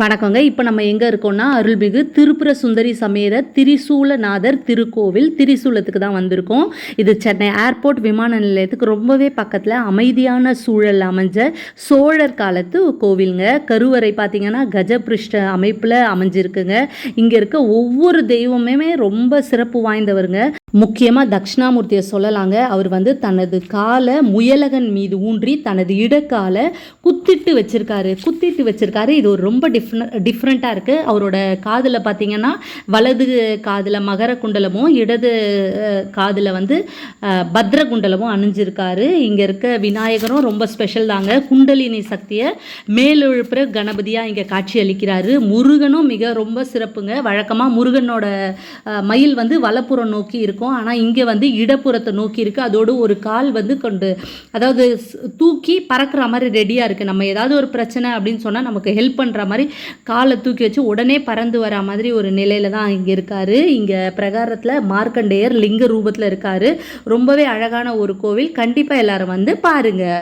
வணக்கங்க. இப்போ நம்ம எங்கே இருக்கோம்னா அருள்மிகு திருப்புர சுந்தரி சமேத திரிசூலநாதர் திருக்கோவில் திரிசூலத்துக்கு தான் வந்திருக்கோம். இது சென்னை ஏர்போர்ட் விமான நிலையத்துக்கு ரொம்பவே பக்கத்தில் அமைதியான சூழல் அமைஞ்ச சோழர் காலத்து கோவிலுங்க. கருவறை பார்த்திங்கன்னா கஜபிருஷ்ட அமைப்பில் அமைஞ்சிருக்குங்க. இங்கே இருக்க ஒவ்வொரு தெய்வமுமே ரொம்ப சிறப்பு வாய்ந்தவருங்க. முக்கியமாக தட்சிணாமூர்த்தியை சொல்லலாங்க. அவர் தனது காலை முயலகன் மீது ஊன்றி தனது இடக்காலை குத்திட்டு வச்சிருக்காரு. இது ஒரு ரொம்ப டிஃப்ரெண்ட்டாக இருக்குது. அவரோட காதில் பார்த்தீங்கன்னா வலது காதில் மகர குண்டலமும் இடது காதில் பத்ர குண்டலமும் அணிஞ்சிருக்காரு. இங்கே இருக்க விநாயகரும் ரொம்ப ஸ்பெஷல் தாங்க. குண்டலினி சக்தியை மேலெழுப்புற கணபதியாக இங்கே காட்சி அளிக்கிறாரு. முருகனும் ரொம்ப சிறப்புங்க. வழக்கமாக முருகனோட மயில் வலப்புறம் நோக்கி இருக்கும், ஆனால் இங்கே இடப்புறத்தை நோக்கி இருக்குது. அதோடு ஒரு கால் கொண்டு அதாவது தூக்கி பறக்கிற மாதிரி ரெடியாக இருக்குது. நம்ம ஏதாவது ஒரு பிரச்சனை அப்படின்னு சொன்னால் நமக்கு ஹெல்ப் பண்ணுற மாதிரி காலை தூக்கி வச்சு உடனே பறந்து வர மாதிரி ஒரு நிலையில் தான் இங்கே இருக்கார். இங்கே பிரகாரத்தில் மார்க்கண்டேயர் லிங்க ரூபத்தில் இருக்கார். ரொம்பவே அழகான ஒரு கோவில். கண்டிப்பாக எல்லாரும் பாருங்கள்.